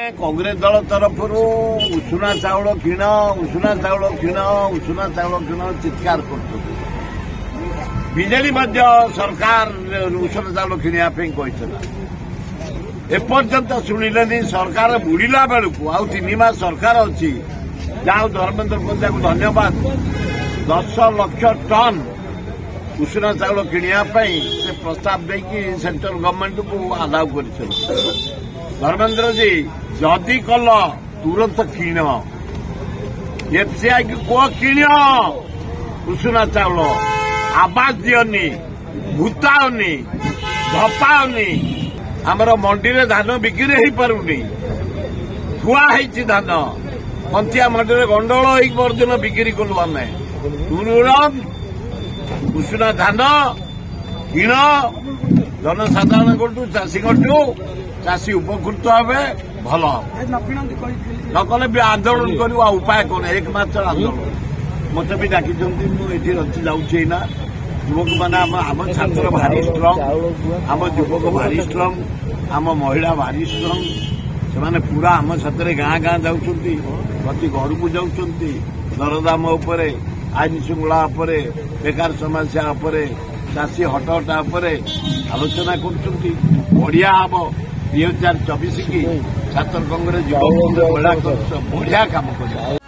कांग्रेस दल तरफ उषुना चाउल किण उषुना चाउल किण उषुना चाउल किण चित्कार कर बीजेडी सरकार उषुना चाउल किणापी एपर्यंत शुणिले सरकार बुड़िला बेलू आउ 3 मास सरकार अच्छी जहाँ धर्मेन्द्र प्रधान को धन्यवाद 10 लाख टन उषुना चाउल किणापी से प्रस्ताव देकी सेंट्रल गवर्नमेंट को आलाउ कर धर्मेन्द्र जी जदि कल तुरंत किण एफसीआई को किण उषुना चाउल आवाज दियनी भूताओनी धपाओनी आमर मंडी में धान बिक्री हो पारुनी थुआ धान पंथिया मंडी में गंडोल होर्जन बिक्री कलु आम तुरंत उषुना धान किण जनसाधारण कटू चाषी कटू चाषी उपकृत हे भल नकले भी आंदोलन कर उपाय कौन 1 मास आंदोलन मत भी डाकी मुझे रची जाऊना युवक मैंने आम छात्र भारी स्ट्रंग आम युवक भारी स्ट्रंग आम महिला भारी स्ट्रंग से पूरा आम साथ गाँ गाँ जाऊँ प्रति घर को जाऊँ दरदाम आईन श्रृंखला बेकार समस्या चाषी हटहटा आलोचना कर बढ़िया हम 2024 की छात्र कांग्रेस युवक बढ़िया काम कर।